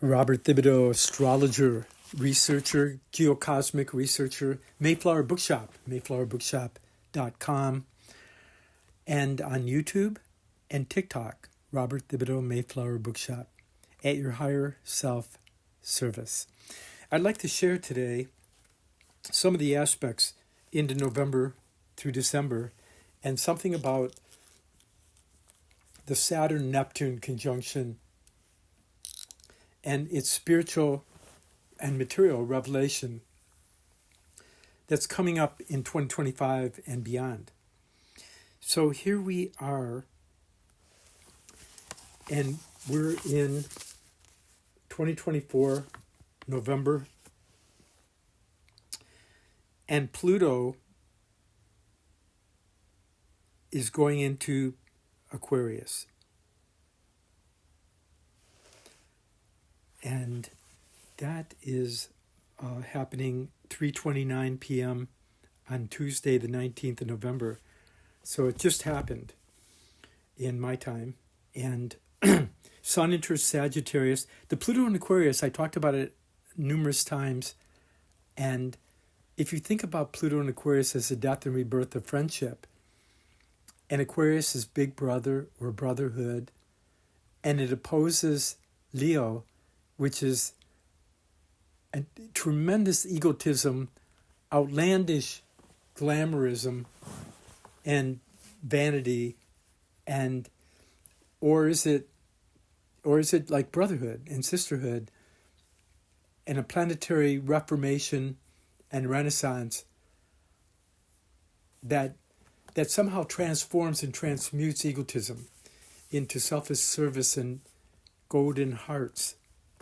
Robert Thibodeau, astrologer, researcher, geocosmic researcher, Mayflower Bookshop, mayflowerbookshop.com, and on YouTube and TikTok, Robert Thibodeau, Mayflower Bookshop, at your higher self service. I'd like to share today some of the aspects into November through December and something about the Saturn-Neptune conjunction and its spiritual and material revelation that's coming up in 2025 and beyond. So here we are, and we're in 2024, November, and Pluto is going into Aquarius. And that is happening 3:29 p.m. on Tuesday, the 19th of November. So it just happened in my time. And Sun enters Sagittarius. The Pluto in Aquarius, I talked about it numerous times. And if you think about Pluto in Aquarius as the death and rebirth of friendship, and Aquarius is big brother or brotherhood, and it opposes Leo, which is a tremendous egotism, outlandish glamourism, and vanity, and or is it like brotherhood and sisterhood, and a planetary reformation and renaissance that somehow transforms and transmutes egotism into selfish service and golden hearts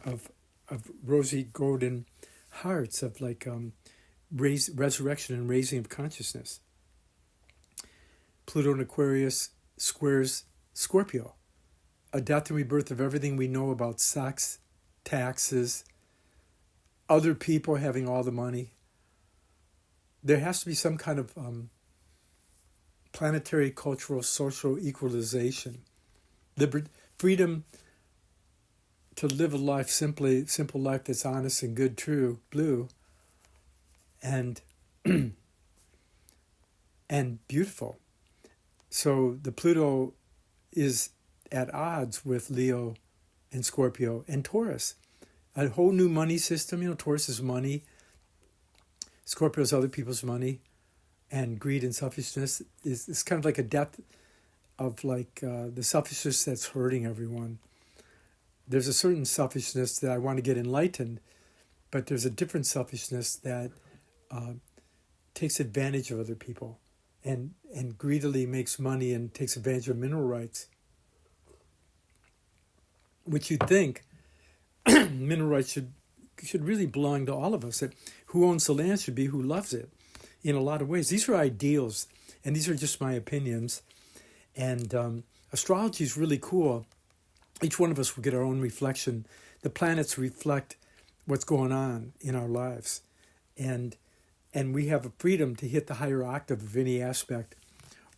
of rosy golden hearts of like resurrection and raising of consciousness. Pluto in Aquarius squares Scorpio, a death and rebirth of everything we know about sex, taxes, other people having all the money. There has to be some kind of planetary, cultural, social equalization. Freedom to live a life simple life that's honest and good, true, blue, and and beautiful. So the Pluto is at odds with Leo and Scorpio and Taurus. A whole new money system. Taurus is money. Scorpio is other people's money. And greed and selfishness is kind of like a death of like the selfishness that's hurting everyone. There's a certain selfishness that I want to get enlightened, but there's a different selfishness that takes advantage of other people and greedily makes money and takes advantage of mineral rights, which you'd think mineral rights should really belong to all of us. That who owns the land should be who loves it in a lot of ways. These are ideals, and these are just my opinions. And astrology is really cool. Each one of us will get our own reflection. The planets reflect what's going on in our lives. And we have a freedom to hit the higher octave of any aspect,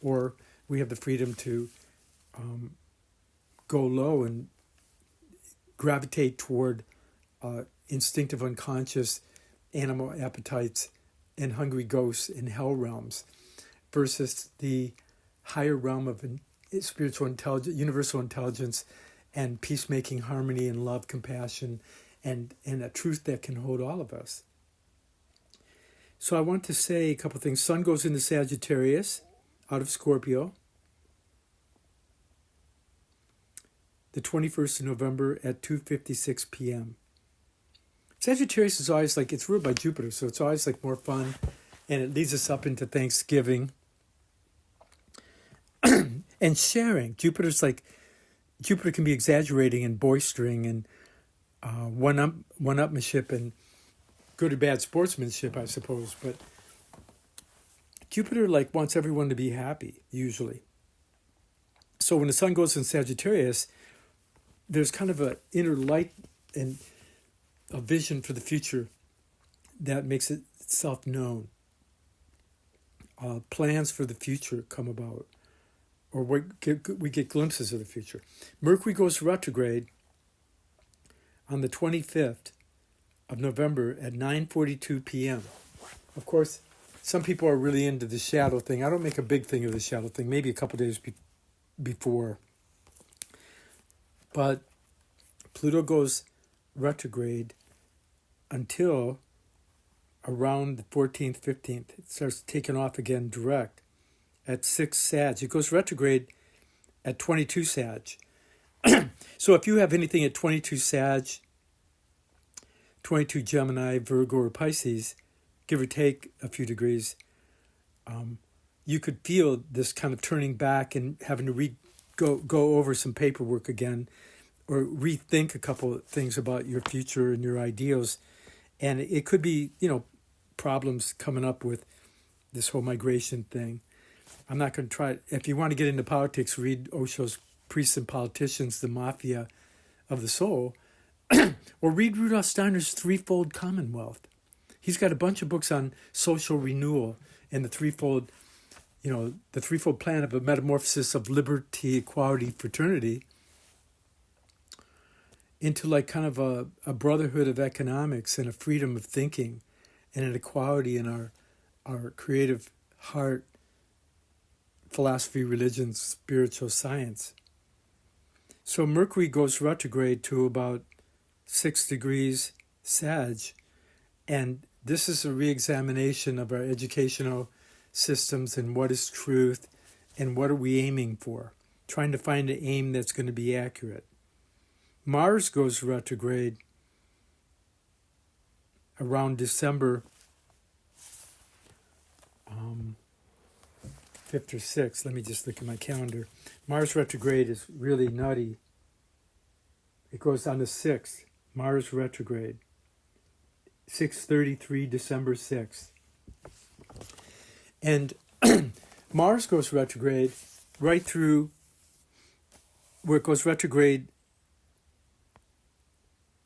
or we have the freedom to go low and gravitate toward instinctive unconscious animal appetites and hungry ghosts in hell realms versus the higher realm of spiritual intelligence, universal intelligence, and peacemaking, harmony, and love, compassion, and a truth that can hold all of us. So I want to say a couple things. Sun goes into Sagittarius out of Scorpio the 21st of November at 2:56 p.m. Sagittarius is always like, it's ruled by Jupiter, so it's always like more fun, and it leads us up into Thanksgiving and sharing. Jupiter can be exaggerating and boistering and one-upmanship and good or bad sportsmanship, I suppose. But Jupiter wants everyone to be happy, usually. So when the sun goes in Sagittarius, there's kind of an inner light and a vision for the future that makes itself known. Plans for the future come about, or we get glimpses of the future. Mercury goes retrograde on the 25th of November at 9:42 p.m. Of course, some people are really into the shadow thing. I don't make a big thing of the shadow thing, maybe a couple days before. But Pluto goes retrograde until around the 14th, 15th. It starts taking off again direct at 6 Sag. It goes retrograde at 22 Sag. So if you have anything at 22 Sag, 22 Gemini, Virgo, or Pisces, give or take a few degrees, you could feel this kind of turning back and having to go over some paperwork again, or rethink a couple of things about your future and your ideals. And it could be, problems coming up with this whole migration thing. I'm not going to try it. If you want to get into politics, read Osho's Priests and Politicians, the Mafia of the Soul, or read Rudolf Steiner's Threefold Commonwealth. He's got a bunch of books on social renewal and the threefold plan of a metamorphosis of liberty, equality, fraternity into like kind of a brotherhood of economics and a freedom of thinking and an equality in our creative heart, philosophy, religion, spiritual science. So Mercury goes retrograde to about 6 degrees Sag, and this is a re-examination of our educational systems and what is truth and what are we aiming for, trying to find an aim that's going to be accurate. Mars goes retrograde around December 5th or 6th. Let me just look at my calendar. Mars retrograde is really nutty. It goes on the 6th. Mars retrograde. 6:33, December 6th. And Mars goes retrograde right through where it goes retrograde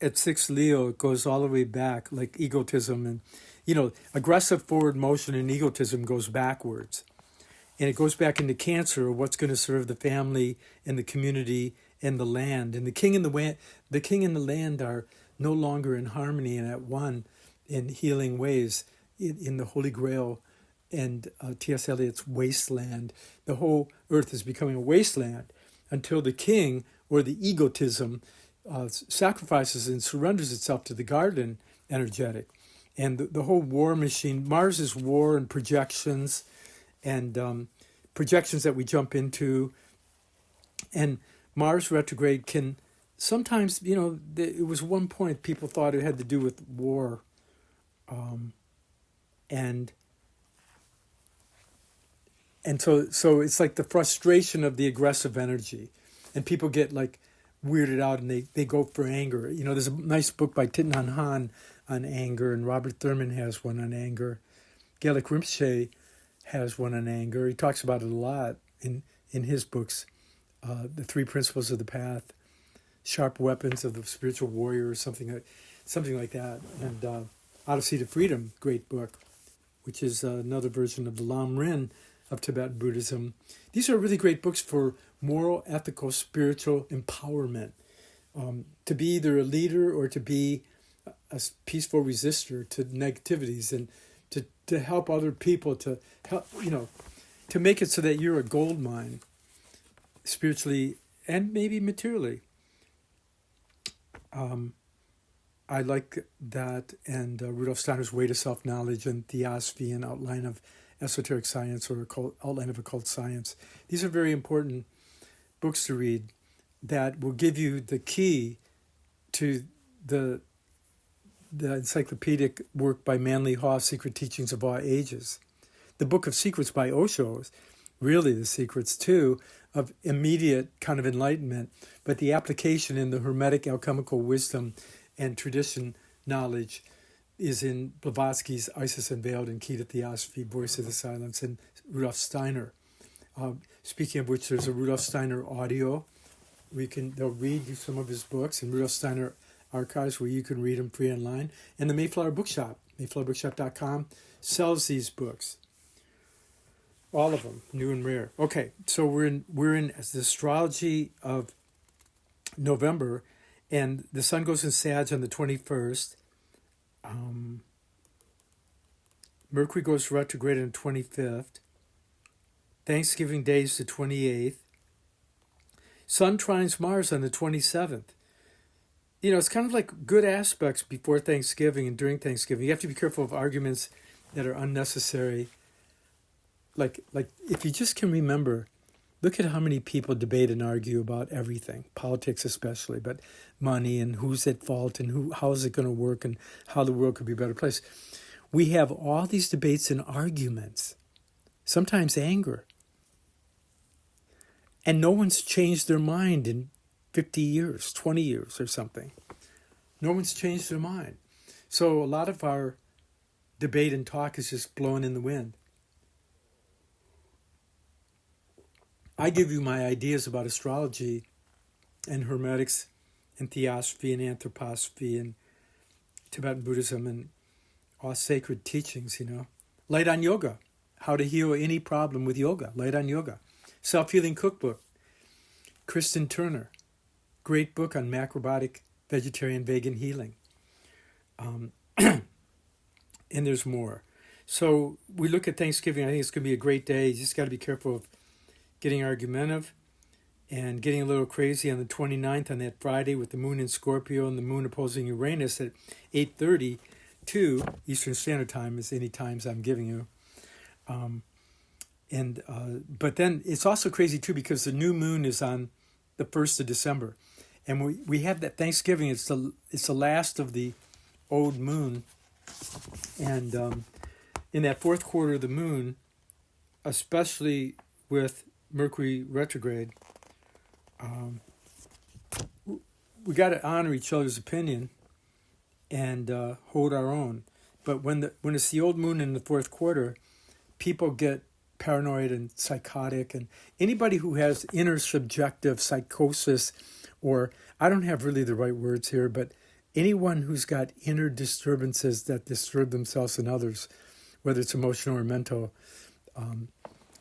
at 6 Leo. It goes all the way back, like egotism and, aggressive forward motion and egotism goes backwards. And it goes back into Cancer, what's going to serve the family and the community and the land. And the king and the land are no longer in harmony and at one in healing ways in the Holy Grail and T.S. Eliot's wasteland. The whole earth is becoming a wasteland until the king, or the egotism, sacrifices and surrenders itself to the garden energetic. And the whole war machine, Mars is war and projections, and projections that we jump into. And Mars retrograde can sometimes, it was one point people thought it had to do with war. And so it's like the frustration of the aggressive energy. And people get like weirded out and they go for anger. There's a nice book by Thich Nhat Hanh on anger, and Robert Thurman has one on anger. Gaelic Rinpoche has one on anger. He talks about it a lot in his books. The 3 Principles of the Path, Sharp Weapons of the Spiritual Warrior, or something like that. And Odyssey to Freedom, great book, which is another version of the Lam Rin of Tibetan Buddhism. These are really great books for moral, ethical, spiritual empowerment. To be either a leader or to be a peaceful resistor to negativities, and to help other people, to help, to make it so that you're a gold mine, spiritually and maybe materially. I like that, and Rudolf Steiner's Way to Self-Knowledge and Theosophy and Outline of Esoteric Science, or Outline of Occult Science. These are very important books to read that will give you the key to the encyclopedic work by Manly Hall, Secret Teachings of All Ages. The Book of Secrets by Osho is really the secrets, too, of immediate kind of enlightenment, but the application in the Hermetic alchemical wisdom and tradition knowledge is in Blavatsky's Isis Unveiled and Key to Theosophy, Voice of the Silence, and Rudolf Steiner. Speaking of which, there's a Rudolf Steiner audio. They'll read some of his books, and Rudolf Steiner archives where you can read them free online. And the Mayflower Bookshop, mayflowerbookshop.com, sells these books. All of them, new and rare. Okay, so we're in the astrology of November, And the sun goes in Sag on the 21st. Mercury goes retrograde on the 25th. Thanksgiving Day is the 28th. Sun trines Mars on the 27th. You know, it's kind of like good aspects before Thanksgiving and during Thanksgiving. You have to be careful of arguments that are unnecessary. Like if you just can remember, look at how many people debate and argue about everything, politics especially, but money and who's at fault and how is it going to work and how the world could be a better place. We have all these debates and arguments, sometimes anger. And no one's changed their mind in 50 years, 20 years or something. No one's changed their mind. So a lot of our debate and talk is just blowing in the wind. I give you my ideas about astrology and Hermetics and Theosophy and Anthroposophy and Tibetan Buddhism and all sacred teachings, you know. Light on Yoga, how to heal any problem with yoga, Light on Yoga. Self-Healing Cookbook, Kristen Turner, great book on macrobiotic, vegetarian, vegan healing. And there's more. So we look at Thanksgiving. I think it's going to be a great day. You just got to be careful of getting argumentative and getting a little crazy on the 29th on that Friday with the moon in Scorpio and the moon opposing Uranus at 8:32 Eastern Standard Time is any times I'm giving you. But then it's also crazy too because the new moon is on the 1st of December. And we have that Thanksgiving, it's the last of the old moon. And in that fourth quarter of the moon, especially with Mercury retrograde, we got to honor each other's opinion and hold our own. But when it's the old moon in the fourth quarter, people get paranoid and psychotic, and anybody who has inner subjective psychosis, or I don't have really the right words here, but anyone who's got inner disturbances that disturb themselves and others, whether it's emotional or mental,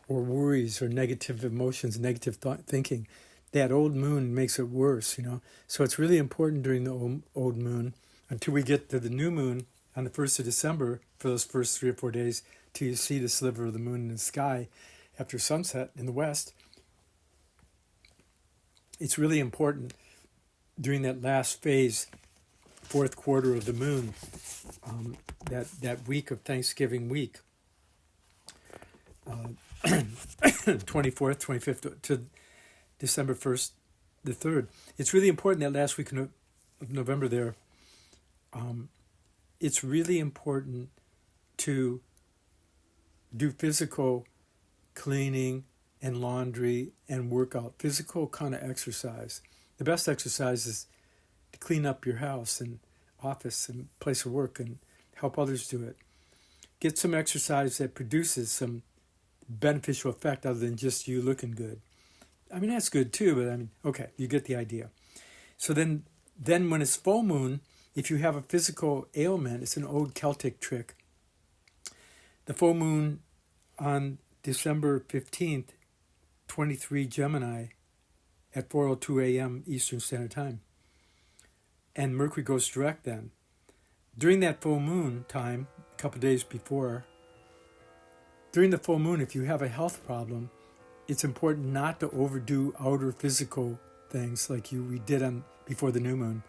or worries or negative emotions, negative thinking, that old moon makes it worse, you know. So it's really important during the old moon until we get to the new moon on the 1st of December for those first 3 or 4 days till you see the sliver of the moon in the sky after sunset in the west. It's really important during that last phase, fourth quarter of the moon, that week of Thanksgiving week, 24th, 25th to December 1st, the 3rd. It's really important that last week of November there. It's really important to do physical cleaning and laundry and workout, physical kind of exercise. The best exercise is to clean up your house and office and place of work and help others do it. Get some exercise that produces some beneficial effect other than just you looking good. I mean, that's good too, but I mean, okay, you get the idea. So then when it's full moon, if you have a physical ailment, it's an old Celtic trick. The full moon on December 15th, 23 Gemini at 4:02 a.m. Eastern Standard Time. And Mercury goes direct then. During that full moon time, a couple days before, during the full moon, if you have a health problem, it's important not to overdo outer physical things like we did before the new moon.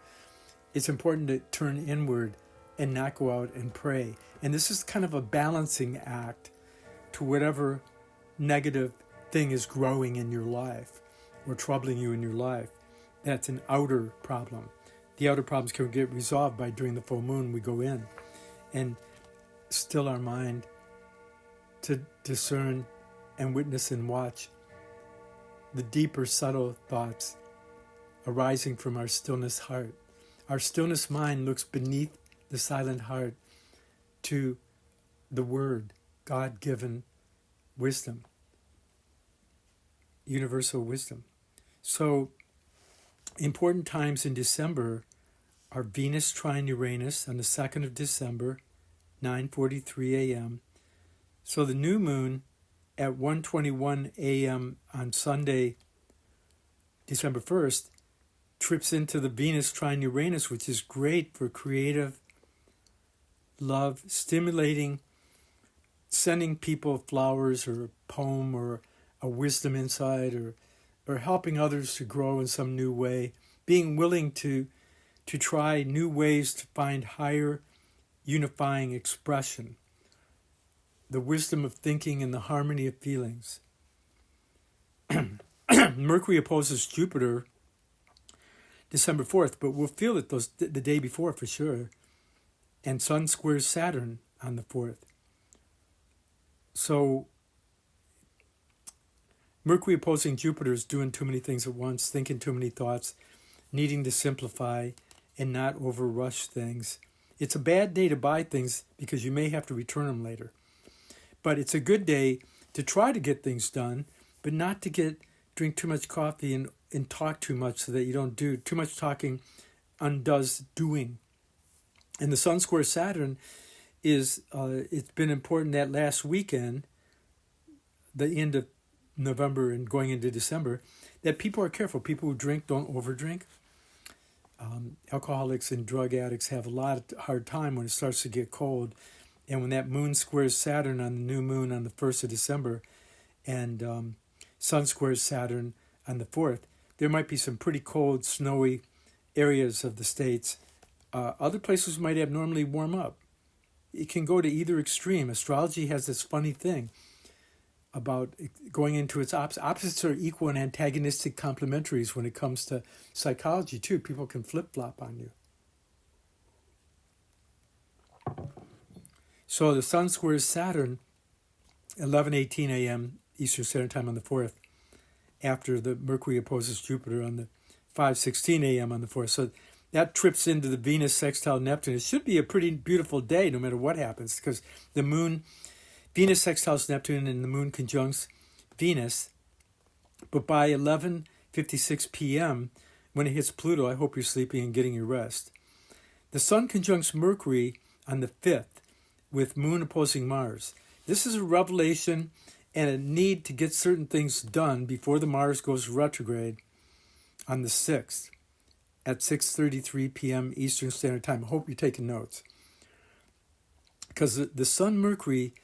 It's important to turn inward and not go out and pray. And this is kind of a balancing act to whatever negative thing is growing in your life or troubling you in your life. That's an outer problem. The outer problems can get resolved by during the full moon we go in and still our mind to discern and witness and watch the deeper subtle thoughts arising from our stillness heart. Our stillness mind looks beneath the silent heart to the word, God-given wisdom, universal wisdom. So important times in December are Venus trine Uranus on the 2nd of December, 9:43 a.m. So the new moon at 1:21 a.m. on Sunday, December 1st, trips into the Venus trine Uranus, which is great for creative love, stimulating, sending people flowers or a poem or a wisdom insight, or helping others to grow in some new way, being willing to try new ways to find higher unifying expression, the wisdom of thinking and the harmony of feelings. Mercury opposes Jupiter December 4th, but we'll feel it the day before for sure. And Sun squares Saturn on the 4th. So Mercury opposing Jupiter is doing too many things at once, thinking too many thoughts, needing to simplify and not overrush things. It's a bad day to buy things because you may have to return them later. But it's a good day to try to get things done, but not to drink too much coffee and talk too much, so that you don't do too much talking undoes doing. And the Sun square Saturn is, it's been important that last weekend, the end of November and going into December, that people are careful. People who drink don't overdrink. Alcoholics and drug addicts have a lot of hard time when it starts to get cold. And when that moon squares Saturn on the new moon on the 1st of December and Sun squares Saturn on the 4th, there might be some pretty cold, snowy areas of the states. Other places might abnormally warm up. It can go to either extreme. Astrology has this funny thing about going into its opposites. Opposites are equal and antagonistic complementaries when it comes to psychology, too. People can flip-flop on you. So the Sun squares Saturn 11:18 a.m. Eastern Standard Time on the 4th, after the Mercury opposes Jupiter on the 5:16 a.m. on the 4th. So that trips into the Venus sextile Neptune. It should be a pretty beautiful day no matter what happens, because the moon, Venus sextiles Neptune and the moon conjuncts Venus. But by 11:56 p.m., when it hits Pluto, I hope you're sleeping and getting your rest. The Sun conjuncts Mercury on the 5th with moon opposing Mars. This is a revelation and a need to get certain things done before the Mars goes retrograde on the 6th at 6:33 p.m. Eastern Standard Time. I hope you're taking notes. Because the Sun-Mercury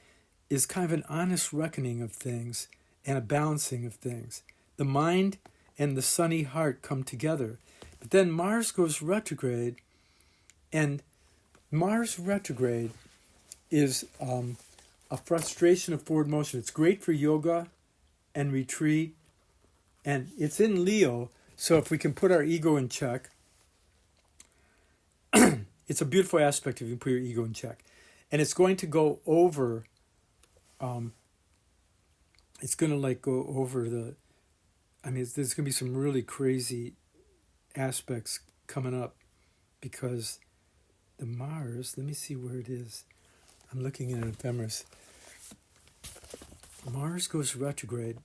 is kind of an honest reckoning of things and a balancing of things. The mind and the sunny heart come together. But then Mars goes retrograde, and Mars retrograde is a frustration of forward motion. It's great for yoga and retreat, and it's in Leo, so if we can put our ego in check, it's a beautiful aspect if you put your ego in check. And it's going to go over, it's going to go over there's going to be some really crazy aspects coming up, because the Mars, let me see where it is. I'm looking at an ephemeris. Mars goes retrograde,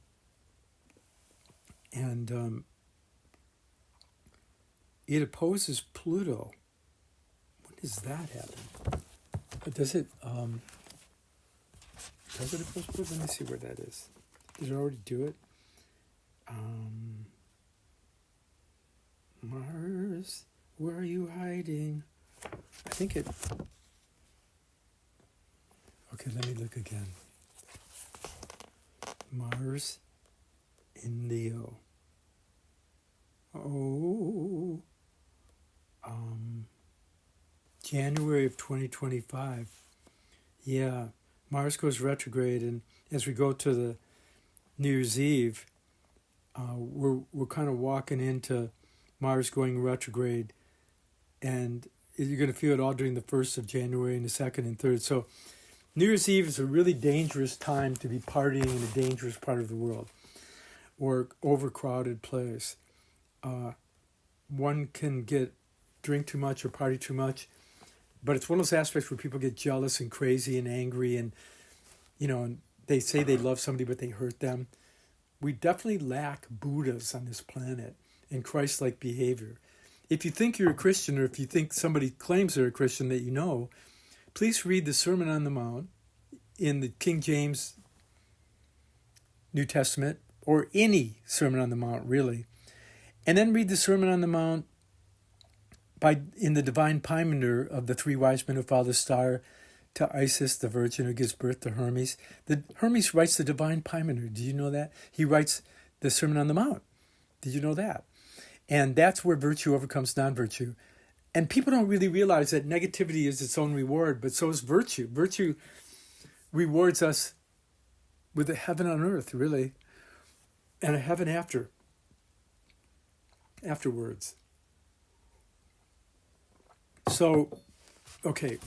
and it opposes Pluto. When does that happen? Does it oppose Pluto? Let me see where that is. Did it already do it? Mars, where are you hiding? I think it... Okay, let me look again. Mars in Leo. January of 2025. Yeah, Mars goes retrograde, and as we go to the New Year's Eve, we're kind of walking into Mars going retrograde, and you're going to feel it all during the 1st of January and the 2nd and 3rd. So New Year's Eve is a really dangerous time to be partying in a dangerous part of the world or overcrowded place. One can drink too much or party too much, but it's one of those aspects where people get jealous and crazy and angry, and and they say they love somebody but they hurt them. We definitely lack Buddhas on this planet and Christ-like behavior. If you think you're a Christian, or if you think somebody claims they're a Christian that you know, please read the Sermon on the Mount in the King James New Testament, or any Sermon on the Mount, really, And then read the Sermon on the Mount in the divine Pymander of the three wise men who follow the star to Isis, the virgin who gives birth to Hermes. Hermes writes the divine Pymander. Did you know that? He writes the Sermon on the Mount. Did you know that? And that's where virtue overcomes non-virtue. And people don't really realize that negativity is its own reward, but so is virtue. Virtue rewards us with a heaven on earth, really, and a heaven afterwards. So, okay,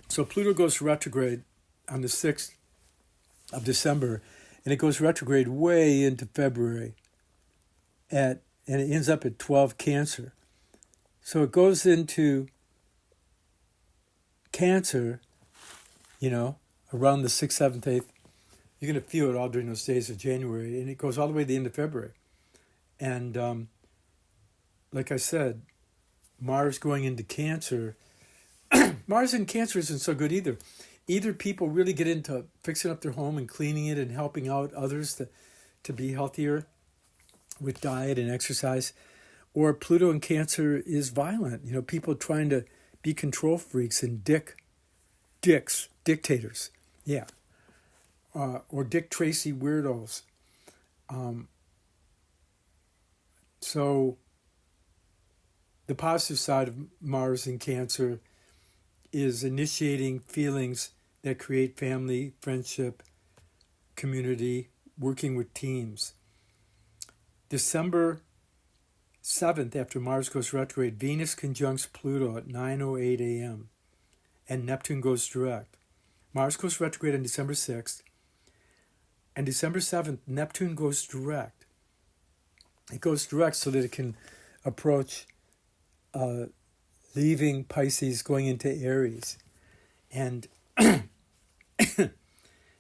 so Pluto goes retrograde on the 6th of December, and it goes retrograde way into February, and it ends up at 12 Cancer. So it goes into Cancer, around the 6th, 7th, 8th. You're going to feel it all during those days of January, and it goes all the way to the end of February. And like I said, Mars going into Cancer, Mars in Cancer isn't so good either. Either people really get into fixing up their home and cleaning it and helping out others to be healthier with diet and exercise, or Pluto in Cancer is violent. People trying to be control freaks and dictators. Yeah. Or Dick Tracy weirdos. So the positive side of Mars in Cancer is initiating feelings that create family, friendship, community, working with teams. December 7th, after Mars goes retrograde, Venus conjuncts Pluto at 9:08 a.m. and Neptune goes direct. Mars goes retrograde on December 6th, and December 7th, Neptune goes direct. It goes direct so that it can approach leaving Pisces, going into Aries. And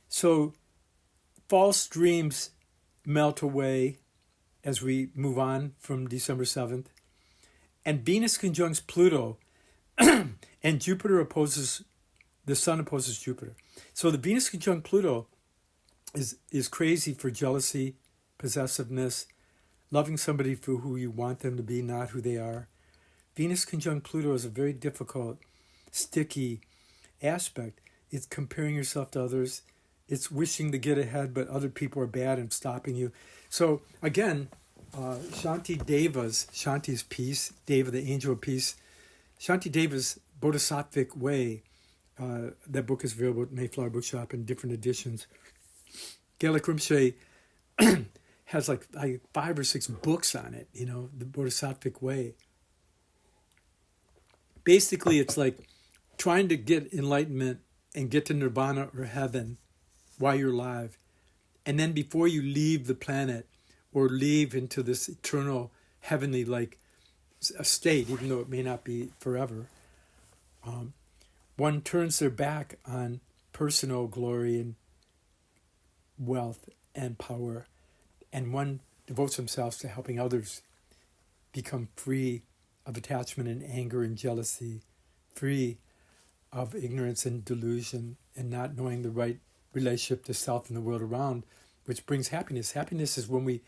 so false dreams melt away as we move on from December 7th. And Venus conjuncts Pluto, and the Sun opposes Jupiter. So the Venus conjunct Pluto is crazy for jealousy, possessiveness, loving somebody for who you want them to be, not who they are. Venus conjunct Pluto is a very difficult, sticky aspect. It's comparing yourself to others. It's wishing to get ahead, but other people are bad and stopping you. So again, Shanti's peace, Deva, the angel of peace, Shanti Deva's Bodhisattvic Way. That book is available at Mayflower Bookshop in different editions. Gaelic Rinpoche has like 5 or 6 books on it, the Bodhisattvic Way. Basically, it's like trying to get enlightenment and get to nirvana or heaven while you're alive. And then before you leave the planet or leave into this eternal heavenly state, even though it may not be forever, one turns their back on personal glory and wealth and power, and one devotes themselves to helping others become free of attachment and anger and jealousy, free of ignorance and delusion, and not knowing the right relationship to self and the world around, which brings happiness. Happiness is when we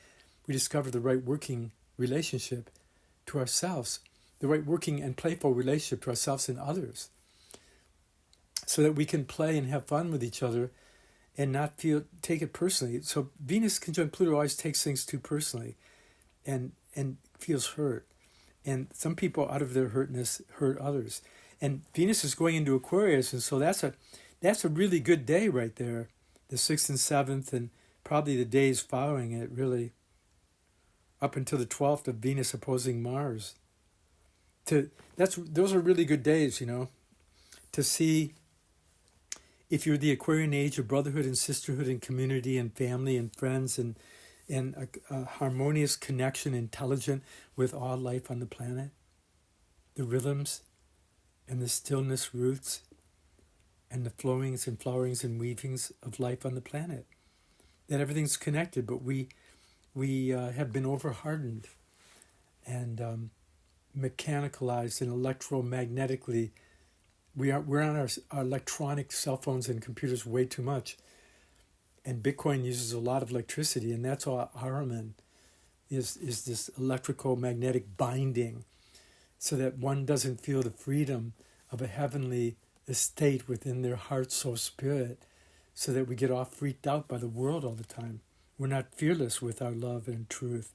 discover the right working relationship to ourselves, the right working and playful relationship to ourselves and others, so that we can play and have fun with each other and not take it personally. So Venus conjunct Pluto always takes things too personally and feels hurt. And some people, out of their hurtness, hurt others. And Venus is going into Aquarius, and so that's a really good day right there, the 6th and 7th, and probably the days following it, really, up until the 12th of Venus opposing Mars. Those are really good days, to see if you're the Aquarian age of brotherhood and sisterhood and community and family and friends and a harmonious connection, intelligent with all life on the planet, the rhythms and the stillness roots and the flowings and flowerings and weavings of life on the planet. That everything's connected, but we have been over-hardened and mechanicalized and electromagnetically. We're on our electronic cell phones and computers way too much. And Bitcoin uses a lot of electricity, and that's all harming is this electrical magnetic binding, so that one doesn't feel the freedom of a heavenly estate within their heart, soul, spirit, so that we get all freaked out by the world all the time. We're not fearless with our love and truth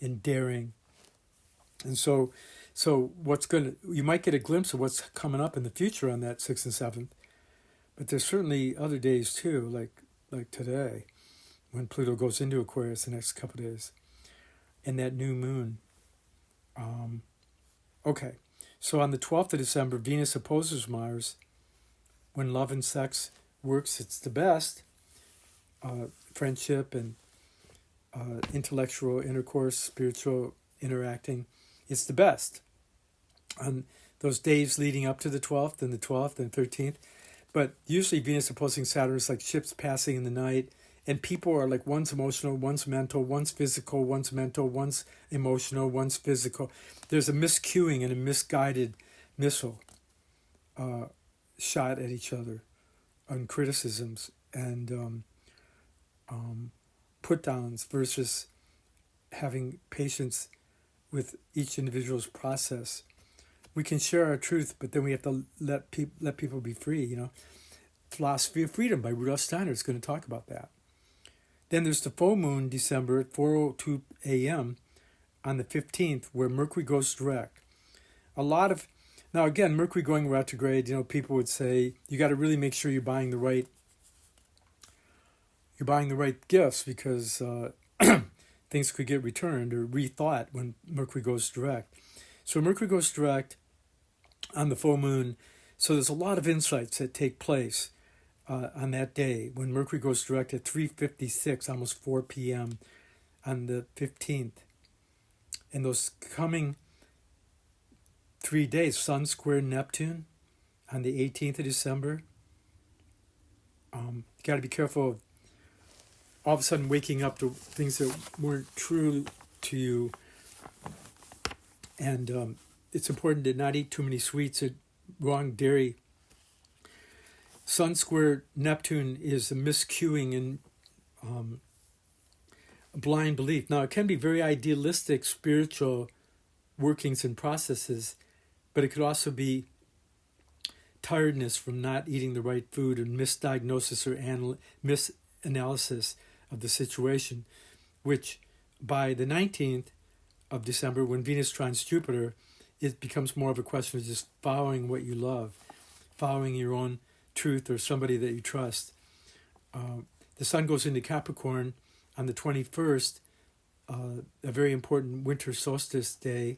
and daring. And so you might get a glimpse of what's coming up in the future on that 6th and 7th, but there's certainly other days too, like today, when Pluto goes into Aquarius the next couple of days, and that new moon. Okay, so on the 12th of December, Venus opposes Mars. When love and sex works, it's the best. Friendship and intellectual intercourse, spiritual interacting, it's the best. On those days leading up to the 12th and the 12th and 13th. But usually Venus opposing Saturn is like ships passing in the night, and people are like, one's emotional, one's mental, one's physical, one's mental, one's emotional, one's physical. There's a miscuing and a misguided missile shot at each other on criticisms and put-downs versus having patience with each individual's process. We can share our truth, but then we have to let people be free, Philosophy of Freedom by Rudolf Steiner is going to talk about that. Then there's the full moon, December, at 4:02 a.m. on the 15th, where Mercury goes direct. Now again, Mercury going retrograde, people would say, you got to really make sure you're buying the right gifts, because things could get returned or rethought when Mercury goes direct. So Mercury goes direct on the full moon. So there's a lot of insights that take place on that day when Mercury goes direct at 3:56, almost 4 p.m. on the 15th. And those coming 3 days, Sun square Neptune on the 18th of December. You got to be careful of all of a sudden waking up to things that weren't true to you. And it's important to not eat too many sweets or wrong dairy. Sun square Neptune is a miscuing and blind belief. Now, it can be very idealistic, spiritual workings and processes, but it could also be tiredness from not eating the right food or misdiagnosis or misanalysis of the situation, which by the 19th of December, when Venus trines Jupiter, it becomes more of a question of just following what you love, following your own truth or somebody that you trust. The sun goes into Capricorn on the 21st, a very important winter solstice day,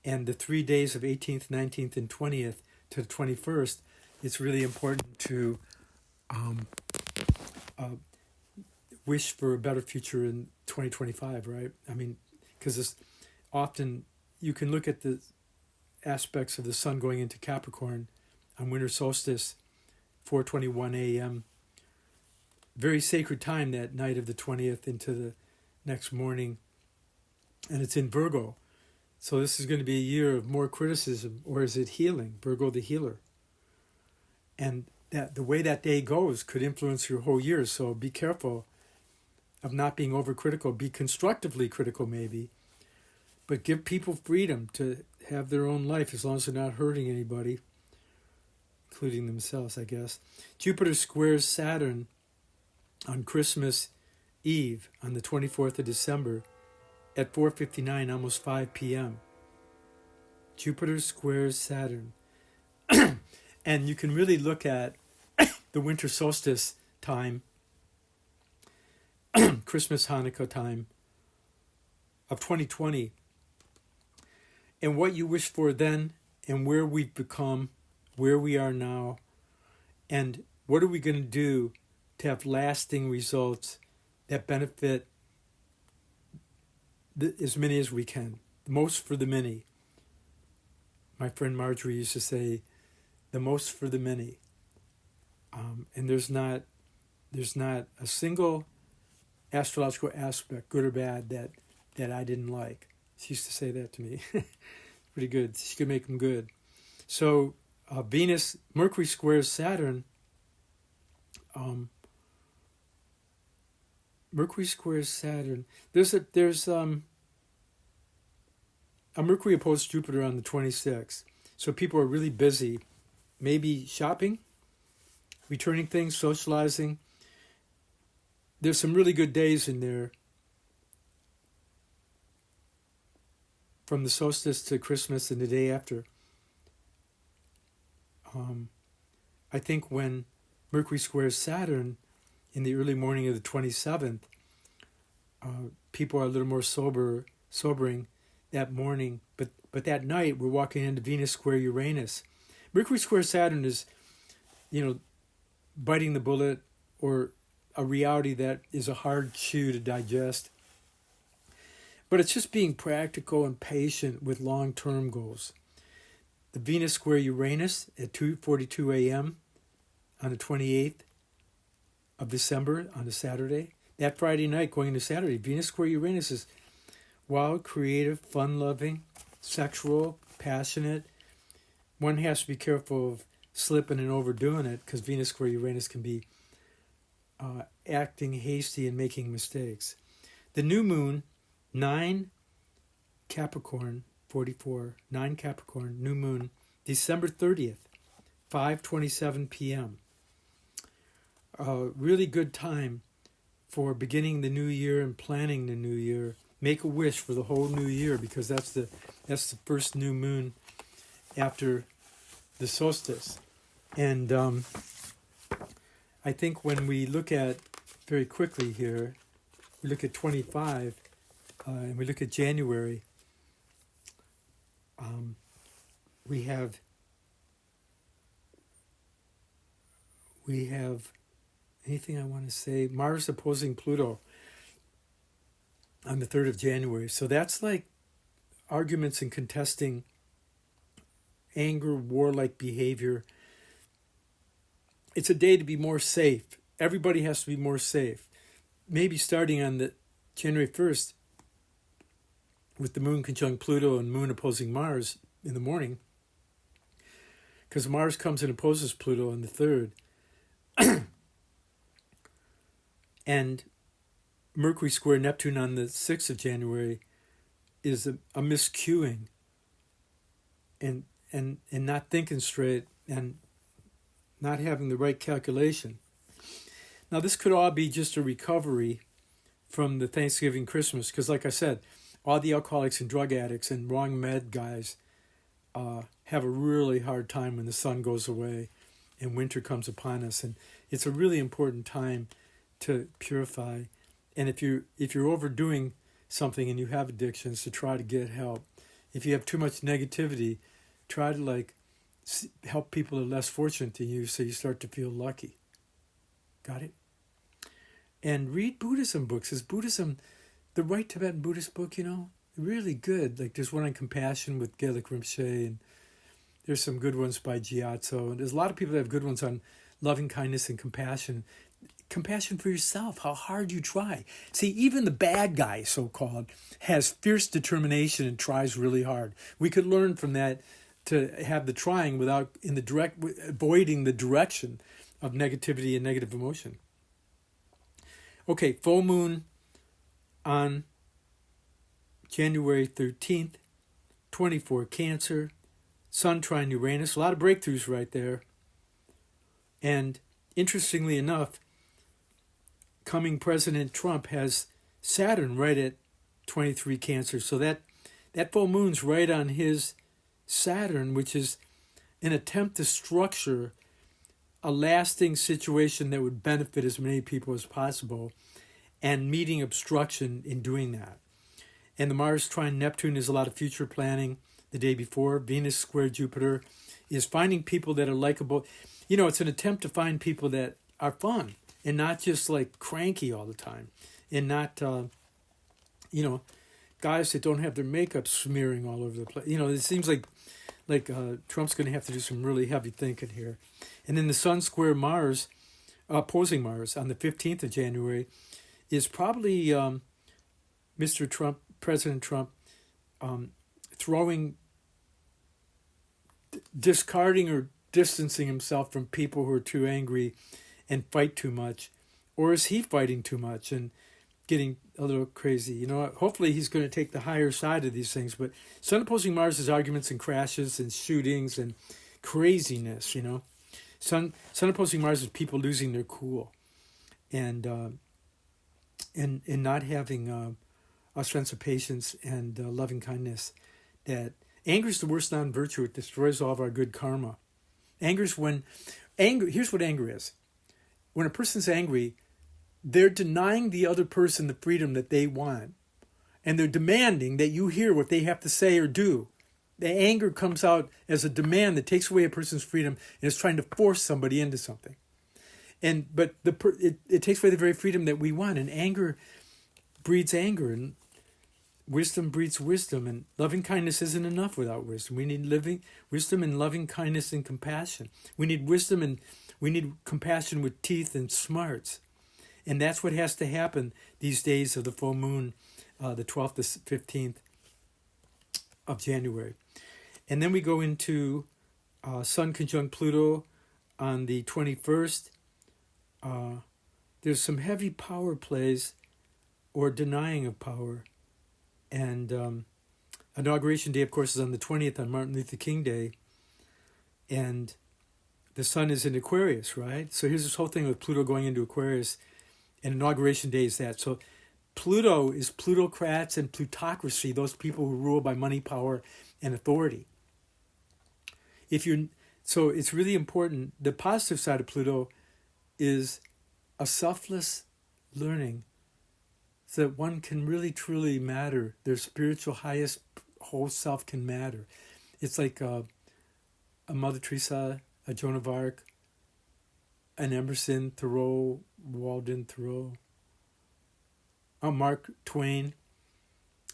and the 3 days of 18th, 19th, and 20th to the 21st, it's really important to wish for a better future in 2025, right? I mean, because often you can look at the aspects of the sun going into Capricorn on winter solstice, 4:21 a.m. Very sacred time that night of the 20th into the next morning. And it's in Virgo. So this is going to be a year of more criticism, or is it healing? Virgo the healer. And that the way that day goes could influence your whole year. So be careful of not being overcritical. Be constructively critical maybe. But give people freedom to have their own life as long as they're not hurting anybody, including themselves, I guess. Jupiter squares Saturn on Christmas Eve on the 24th of December at 4:59, almost 5 p.m. Jupiter squares Saturn. And you can really look at the winter solstice time, Christmas, Hanukkah time of 2020, and what you wish for then, and where we've become, where we are now, and what are we going to do to have lasting results that benefit as many as we can. The most for the many. My friend Marjorie used to say, the most for the many. And there's not a single astrological aspect, good or bad, that I didn't like. She used to say that to me. Pretty good. She could make them good. So Mercury squares Saturn. Mercury squares Saturn. There's a Mercury opposed Jupiter on the 26th. So people are really busy, maybe shopping, returning things, socializing. There's some really good days in there from the solstice to Christmas and the day after. I think when Mercury squares Saturn in the early morning of the 27th, people are a little more sobering that morning. But that night, we're walking into Venus square Uranus. Mercury square Saturn is, biting the bullet, or a reality that is a hard chew to digest. But it's just being practical and patient with long-term goals. The Venus square Uranus at 2:42 a.m. on the 28th of December on a Saturday. That Friday night going into Saturday, Venus square Uranus is wild, creative, fun-loving, sexual, passionate. One has to be careful of slipping and overdoing it, because Venus square Uranus can be acting hasty and making mistakes. The new moon, 9 Capricorn, 44, 9 Capricorn, new moon, December 30th, 5:27 p.m. Really good time for beginning the new year and planning the new year. Make a wish for the whole new year, because that's the first new moon after the solstice. And I think when we look at, very quickly here, we look at 25 and we look at January, we have anything I want to say? Mars opposing Pluto on the 3rd of January. So that's like arguments and contesting, anger, warlike behavior. It's a day to be more safe. Everybody has to be more safe. Maybe starting on the January 1st with the moon conjunct Pluto and moon opposing Mars in the morning, because Mars comes and opposes Pluto on the 3rd. And Mercury square Neptune on the 6th of January is a miscuing and not thinking straight and not having the right calculation. Now, this could all be just a recovery from the Thanksgiving, Christmas, because like I said, all the alcoholics and drug addicts and wrong med guys have a really hard time when the sun goes away and winter comes upon us. And it's a really important time to purify. And if you're overdoing something and you have addictions, to try to get help. If you have too much negativity, try to help people who are less fortunate than you, so you start to feel lucky. Got it? And read Buddhism books. Is Buddhism, the Right Tibetan Buddhist book, really good. Like there's one on compassion with Gelik Rinpoche, and there's some good ones by Gyatso. And there's a lot of people that have good ones on loving kindness and compassion. Compassion for yourself, how hard you try. See, even the bad guy, so-called, has fierce determination and tries really hard. We could learn from that to have the trying without avoiding the direction of negativity and negative emotion. Okay, full moon on January 13th, 24 Cancer, Sun trine Uranus, a lot of breakthroughs right there. And interestingly enough, coming President Trump has Saturn right at 23 Cancer. So that full moon's right on his Saturn, which is an attempt to structure a lasting situation that would benefit as many people as possible, and meeting obstruction in doing that. And the Mars trine Neptune is a lot of future planning the day before. Venus square Jupiter is finding people that are likable. It's an attempt to find people that are fun and not just cranky all the time, and not, guys that don't have their makeup smearing all over the place. It seems like Trump's going to have to do some really heavy thinking here. And then the Sun square Mars, opposing Mars on the 15th of January, is probably Mr. Trump, President Trump, discarding or distancing himself from people who are too angry and fight too much. Or is he fighting too much? And getting a little crazy. You know, hopefully he's going to take the higher side of these things. But Sun opposing Mars is arguments and crashes and shootings and craziness. You know, Sun opposing Mars is people losing their cool, and not having a sense of patience and loving kindness. That anger is the worst non-virtue. It destroys all of our good karma. Here's what anger is. When a person's angry, they're denying the other person the freedom that they want. And they're demanding that you hear what they have to say or do. The anger comes out as a demand that takes away a person's freedom and is trying to force somebody into something. But it takes away the very freedom that we want. And anger breeds anger. And wisdom breeds wisdom. And loving kindness isn't enough without wisdom. We need wisdom and loving kindness and compassion. We need wisdom and we need compassion with teeth and smarts. And that's what has to happen these days of the full moon, the 12th to 15th of January. And then we go into Sun conjunct Pluto on the 21st. There's some heavy power plays or denying of power. And Inauguration Day, of course, is on the 20th on Martin Luther King Day. And the Sun is in Aquarius, right? So here's this whole thing with Pluto going into Aquarius. And Inauguration Day is that. So Pluto is plutocrats and plutocracy, those people who rule by money, power, and authority. So it's really important. The positive side of Pluto is a selfless learning so that one can really, truly matter. Their spiritual highest whole self can matter. It's like a Mother Teresa, a Joan of Arc, an Emerson, Thoreau, Walden Thoreau, a Mark Twain,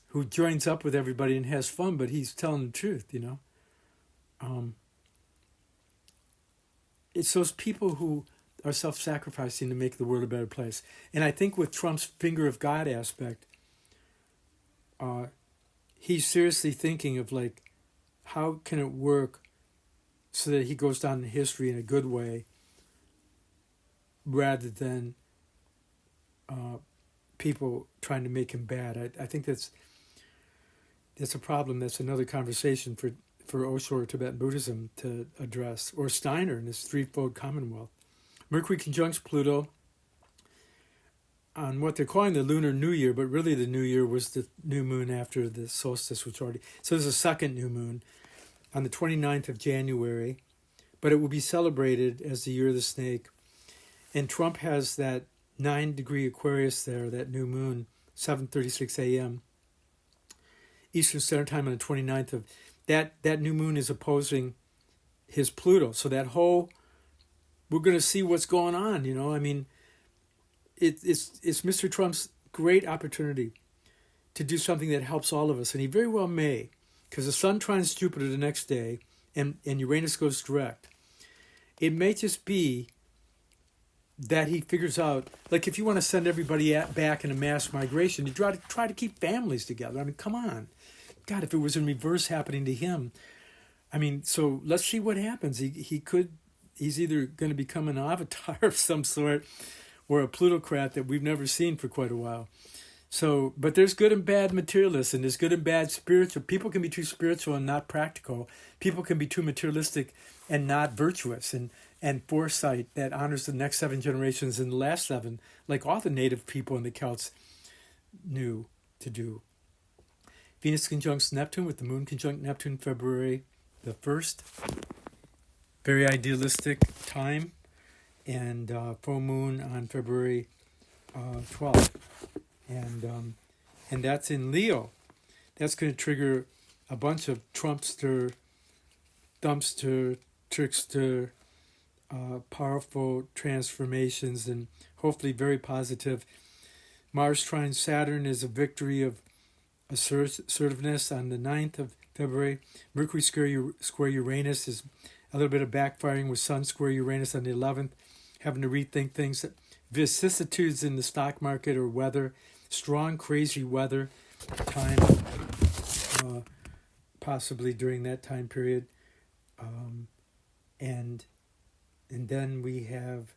who joins up with everybody and has fun, but he's telling the truth, you know. It's those people who are self-sacrificing to make the world a better place. And I think with Trump's finger of God aspect, he's seriously thinking of like, how can it work so that he goes down in history in a good way, rather than people trying to make him bad. I think that's a problem. That's another conversation for Osho or Tibetan Buddhism to address, or Steiner in his threefold commonwealth. Mercury conjuncts Pluto on what they're calling the Lunar New Year, but really the New Year was the new moon after the solstice, which already... So there's a second new moon on the 29th of January, but it will be celebrated as the Year of the Snake. And Trump has that 9-degree Aquarius there, that new moon, 7:36 a.m. Eastern Standard Time on the 29th of... That new moon is opposing his Pluto. So that whole... We're going to see what's going on, you know. I mean, it's Mr. Trump's great opportunity to do something that helps all of us. And he very well may, because the Sun trines Jupiter the next day and Uranus goes direct. It may just be that he figures out, like if you want to send everybody back in a mass migration, you try to keep families together. I mean, come on. God, if it was in reverse happening to him. I mean, so let's see what happens. He's either going to become an avatar of some sort or a plutocrat that we've never seen for quite a while. So, but there's good and bad materialists, and there's good and bad spiritual. People can be too spiritual and not practical. People can be too materialistic and not virtuous, and foresight that honors the next 7 generations and the last 7, like all the native people and the Celts knew to do. Venus conjuncts Neptune with the Moon conjunct Neptune February the 1st. Very idealistic time, and full moon on February 12th. And that's in Leo. That's going to trigger a bunch of Trumpster, dumpster, trickster, powerful transformations, and hopefully very positive. Mars trine Saturn is a victory of assertiveness on the 9th of February. Mercury square Uranus is a little bit of backfiring with Sun square Uranus on the 11th, having to rethink things. Vicissitudes in the stock market or weather, strong, crazy weather time, possibly during that time period. And then we have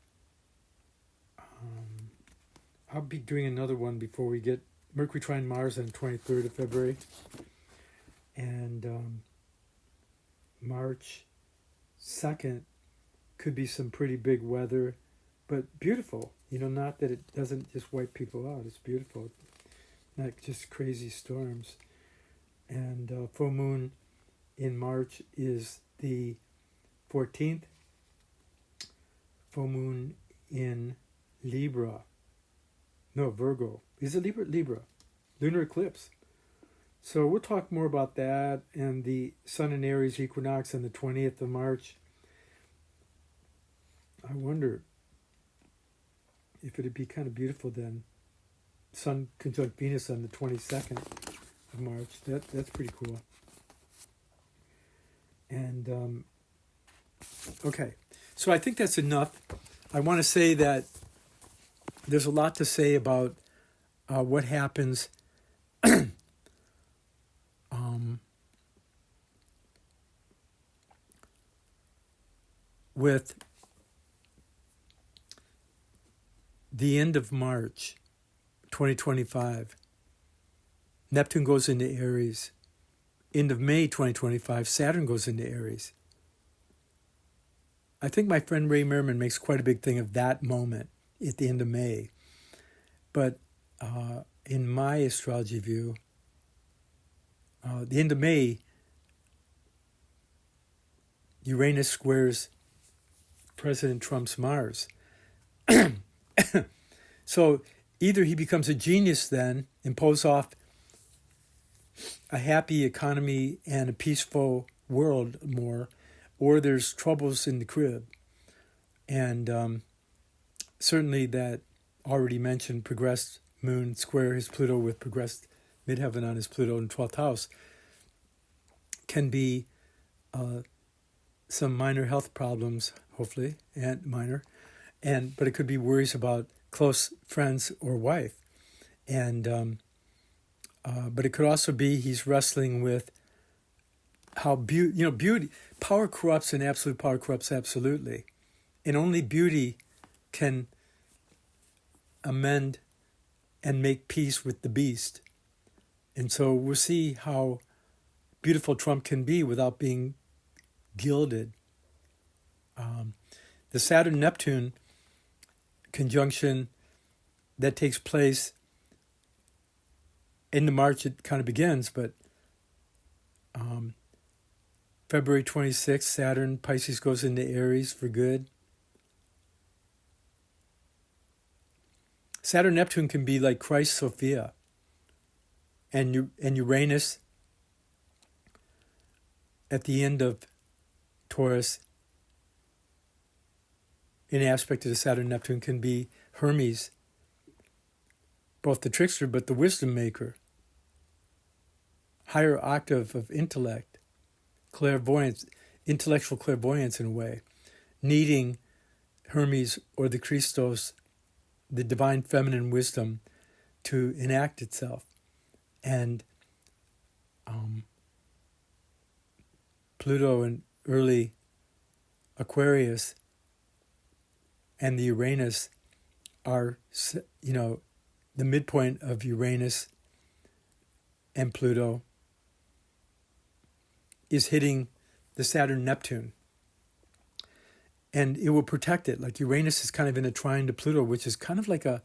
I'll be doing another one before we get Mercury trine Mars on the 23rd of February. And March 2nd could be some pretty big weather, but beautiful. Not that it doesn't just wipe people out. It's beautiful. Not just crazy storms. And full moon in March is the 14th. Full moon in Libra. No, Virgo. Is it Libra? Libra. Lunar eclipse. So we'll talk more about that and the Sun in Aries equinox on the 20th of March. I wonder if it'd be kind of beautiful then. Sun conjunct Venus on the 22nd of March. That's pretty cool. And, okay. So I think that's enough. I want to say that there's a lot to say about what happens with the end of March 2025. Neptune goes into Aries. End of May 2025, Saturn goes into Aries. I think my friend Ray Merriman makes quite a big thing of that moment at the end of May. But in my astrology view, the end of May, Uranus squares President Trump's Mars. So either he becomes a genius then and pulls off a happy economy and a peaceful world more, or there's troubles in the crib. And certainly that already mentioned progressed moon square his Pluto with progressed midheaven on his Pluto in 12th house can be some minor health problems, hopefully, and minor, but it could be worries about close friends or wife. And but it could also be he's wrestling with how beauty, power corrupts and absolute power corrupts absolutely. And only beauty can amend and make peace with the beast. And so we'll see how beautiful Trump can be without being gilded. The Saturn-Neptune conjunction that takes place in the March, it kind of begins, but February 26th, Saturn, Pisces goes into Aries for good. Saturn-Neptune can be like Christ Sophia. And Uranus at the end of Taurus, in aspect to the Saturn-Neptune, can be Hermes, both the trickster but the wisdom maker. Higher octave of intellect, clairvoyance, intellectual clairvoyance in a way, needing Hermes or the Christos, the divine feminine wisdom, to enact itself. And Pluto in early Aquarius and the Uranus are, the midpoint of Uranus and Pluto is hitting the Saturn-Neptune. And it will protect it. Like Uranus is kind of in a trine to Pluto, which is kind of like a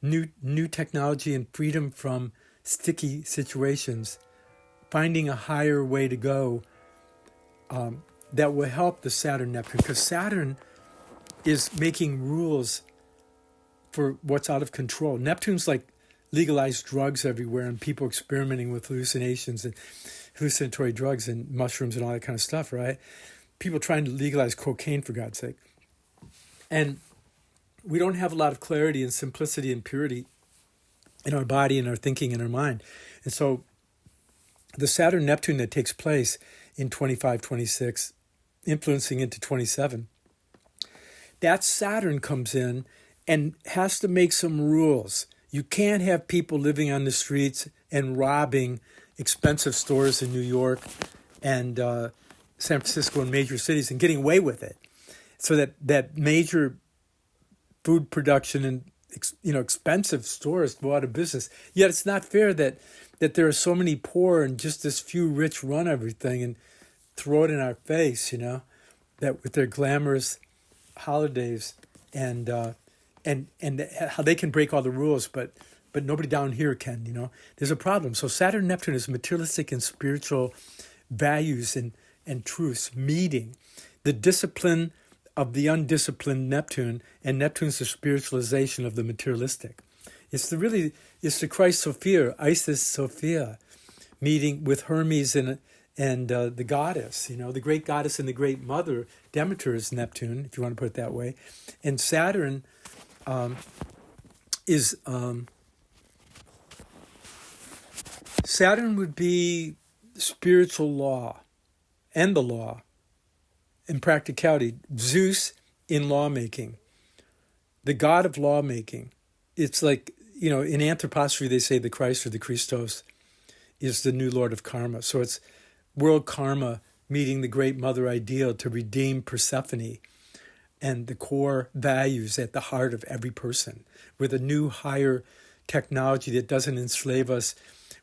new technology and freedom from sticky situations, finding a higher way to go that will help the Saturn-Neptune. Because Saturn is making rules for what's out of control. Neptune's like legalized drugs everywhere and people experimenting with hallucinations and hallucinatory drugs and mushrooms and all that kind of stuff, right? People trying to legalize cocaine, for God's sake. And we don't have a lot of clarity and simplicity and purity in our body and our thinking and our mind. And so the Saturn-Neptune that takes place in 25, 26, influencing into 27, that Saturn comes in and has to make some rules. You can't have people living on the streets and robbing expensive stores in New York and San Francisco and major cities and getting away with it. So that major food production expensive stores go out of business. Yet it's not fair that there are so many poor and just this few rich run everything and throw it in our face, that with their glamorous holidays and how they can break all the rules, but nobody down here can. There's a problem. So Saturn and Neptune is materialistic and spiritual values and truths meeting. The discipline of the undisciplined Neptune, and Neptune's the spiritualization of the materialistic. It's the Christ Sophia, Isis Sophia, meeting with Hermes and the goddess, the great goddess and the great mother. Demeter is Neptune, if you want to put it that way. And Saturn Saturn would be spiritual law and the law and practicality. Zeus in lawmaking, the god of lawmaking. It's like, in anthroposophy they say the Christ or the Christos is the new lord of karma. So it's world karma meeting the great mother ideal to redeem Persephone and the core values at the heart of every person with a new higher technology that doesn't enslave us.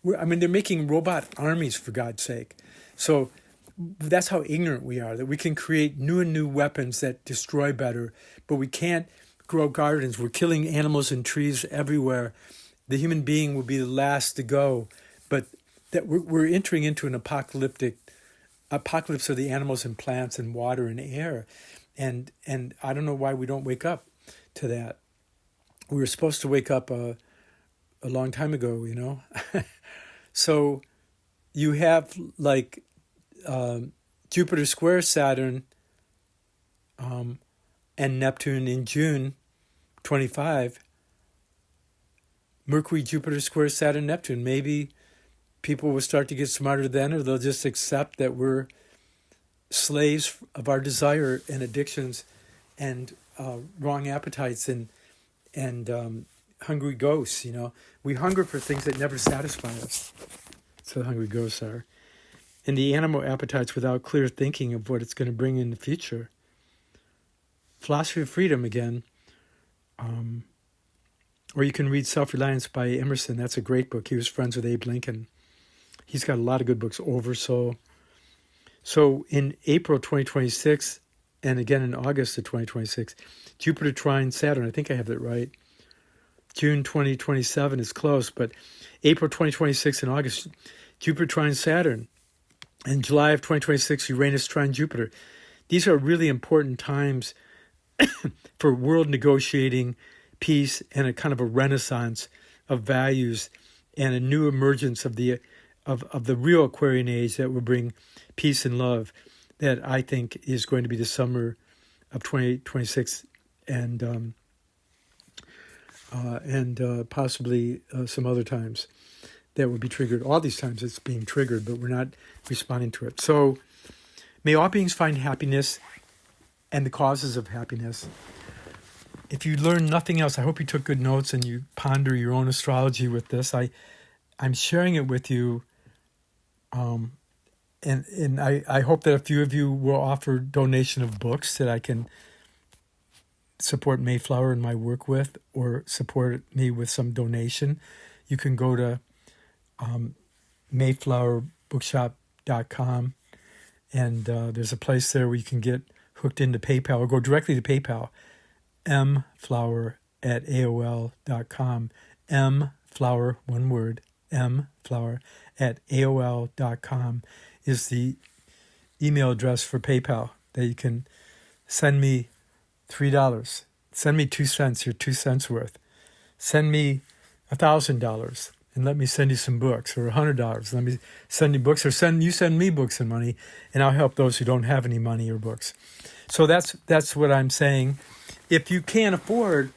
They're making robot armies, for God's sake. So that's how ignorant we are, that we can create new and new weapons that destroy better, but we can't grow gardens. We're killing animals and trees everywhere. The human being will be the last to go, but that we're entering into an apocalypse of the animals and plants and water and air. And I don't know why we don't wake up to that. We were supposed to wake up a long time ago, So you have like Jupiter square Saturn and Neptune in June 25. Mercury, Jupiter square Saturn, Neptune. Maybe people will start to get smarter then, or they'll just accept that we're slaves of our desire and addictions and wrong appetites and hungry ghosts. We hunger for things that never satisfy us. So hungry ghosts are. And the animal appetites without clear thinking of what it's going to bring in the future. Philosophy of Freedom again. Or you can read Self-Reliance by Emerson. That's a great book. He was friends with Abe Lincoln. He's got a lot of good books. Oversoul. So in April 2026, and again in August of 2026, Jupiter trine Saturn. I think I have that right. June 2027 is close, but April 2026 and August, Jupiter trine Saturn. And July of 2026, Uranus trine Jupiter. These are really important times for world negotiating peace and a kind of a renaissance of values and a new emergence of the real Aquarian age that will bring peace and love, that I think is going to be the summer of 2026 and possibly some other times that will be triggered. All these times it's being triggered, but we're not responding to it. So may all beings find happiness and the causes of happiness. If you learn nothing else, I hope you took good notes and you ponder your own astrology with this. I'm sharing it with you, and I hope that a few of you will offer donation of books that I can support Mayflower and my work with, or support me with some donation. You can go to mayflowerbookshop.com, and there's a place there where you can get hooked into PayPal, or go directly to PayPal, mflower@aol.com, mflower, one word, mflower@aol.com is the email address for PayPal that you can send me $3. Send me 2 cents, your 2 cents worth. Send me $1,000 and let me send you some books, or $100. Let me send you books, or send me books and money, and I'll help those who don't have any money or books. So that's what I'm saying. If you can't afford,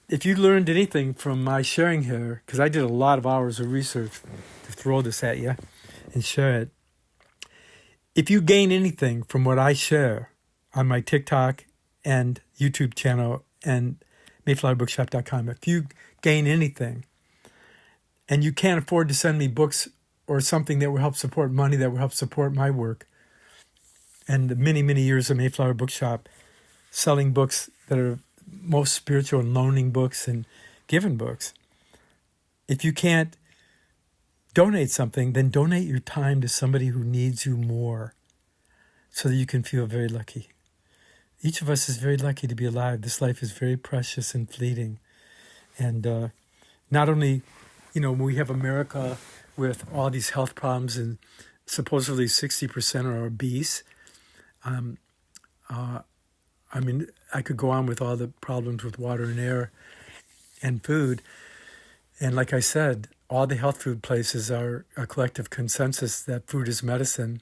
if you learned anything from my sharing here, because I did a lot of hours of research to throw this at you and share it. If you gain anything from what I share on my TikTok and YouTube channel and mayflowerbookshop.com, if you gain anything and you can't afford to send me books or something that will help support money, that will help support my work and the many, many years of Mayflower Bookshop, selling books that are most spiritual and loaning books and giving books. If you can't donate something, then donate your time to somebody who needs you more so that you can feel very lucky. Each of us is very lucky to be alive. This life is very precious and fleeting. And not only, when we have America with all these health problems and supposedly 60% are obese, I could go on with all the problems with water and air and food. And like I said, all the health food places are a collective consensus that food is medicine.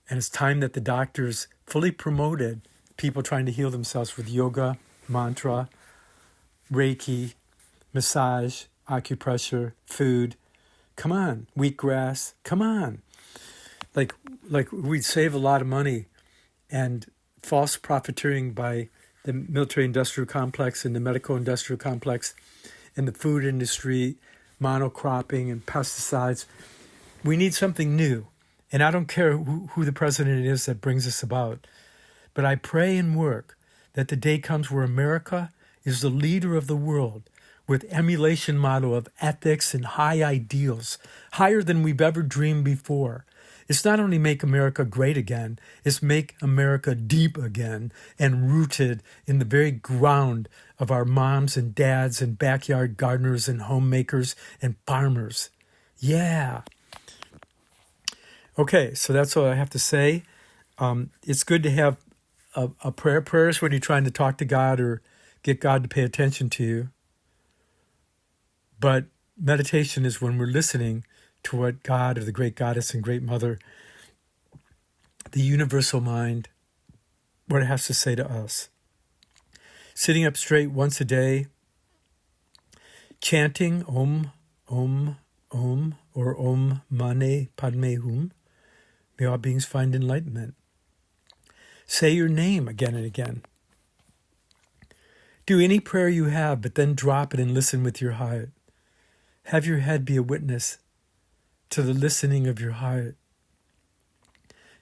And it's time that the doctors fully promoted people trying to heal themselves with yoga, mantra, Reiki, massage, acupressure, food. Come on, wheatgrass, come on. Like we'd save a lot of money, and false profiteering by the military-industrial complex and the medical-industrial complex and the food industry, monocropping and pesticides. We need something new. And I don't care who the president is that brings us about. But I pray and work that the day comes where America is the leader of the world with emulation model of ethics and high ideals, higher than we've ever dreamed before. It's not only make America great again, it's make America deep again and rooted in the very ground of our moms and dads and backyard gardeners and homemakers and farmers. Yeah. Okay, so that's all I have to say. It's good to have a prayers when you're trying to talk to God or get God to pay attention to you. But meditation is when we're listening to what God or the great goddess and great mother, the universal mind, what it has to say to us. Sitting up straight once a day, chanting Om, Om, Om, or Om Mane Padme Hum. May all beings find enlightenment. Say your name again and again. Do any prayer you have, but then drop it and listen with your heart. Have your head be a witness to the listening of your heart,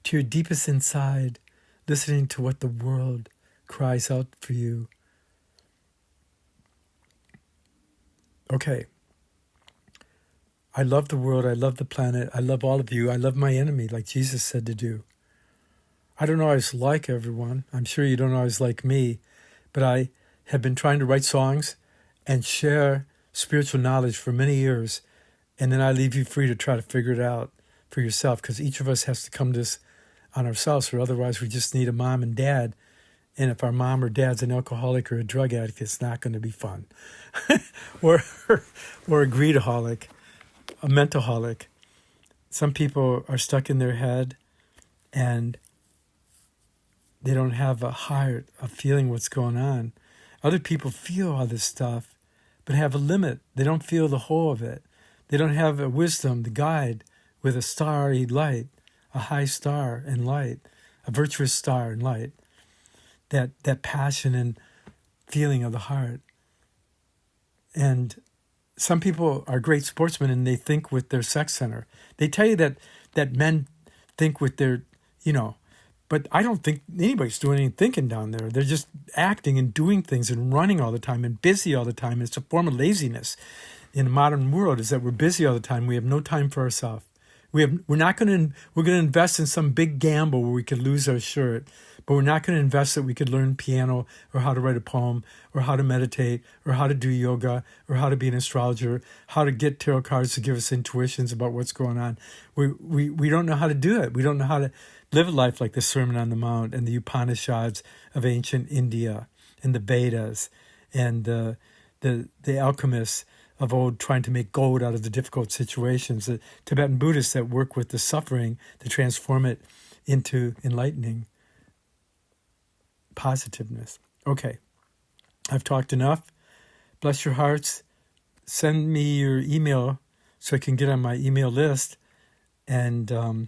to your deepest inside, listening to what the world cries out for you. Okay. I love the world. I love the planet. I love all of you. I love my enemy, like Jesus said to do. I don't always like everyone. I'm sure you don't always like me, but I have been trying to write songs and share spiritual knowledge for many years, and then I leave you free to try to figure it out for yourself, because each of us has to come to this on ourselves, or otherwise we just need a mom and dad. And if our mom or dad's an alcoholic or a drug addict, it's not going to be fun. or a greedaholic, a mentalholic. Some people are stuck in their head and they don't have a heart of feeling what's going on. Other people feel all this stuff, but have a limit. They don't feel the whole of it. They don't have a wisdom, the guide with a starry light, a high star and light, a virtuous star and light, that passion and feeling of the heart. And some people are great sportsmen and they think with their sex center. They tell you that men think with their, but I don't think anybody's doing any thinking down there. They're just acting and doing things and running all the time and busy all the time. It's a form of laziness in the modern world, is that we're busy all the time. We have no time for ourselves. We're going to invest in some big gamble where we could lose our shirt, but we're not going to invest that we could learn piano or how to write a poem or how to meditate or how to do yoga or how to be an astrologer, how to get tarot cards to give us intuitions about what's going on. We don't know how to do it. We don't know how to live a life like the Sermon on the Mount and the Upanishads of ancient India and the Vedas and the alchemists of old trying to make gold out of the difficult situations, the Tibetan Buddhists that work with the suffering to transform it into enlightening positiveness. Okay, I've talked enough. Bless your hearts. Send me your email so I can get on my email list and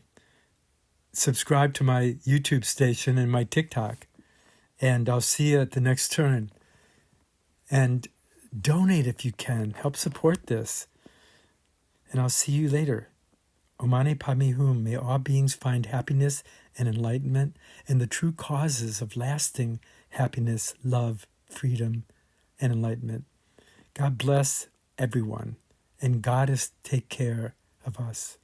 subscribe to my YouTube station and my TikTok. And I'll see you at the next turn. And donate if you can. Help support this. And I'll see you later. Omane Padme Hum. May all beings find happiness and enlightenment and the true causes of lasting happiness, love, freedom, and enlightenment. God bless everyone, and Goddess take care of us.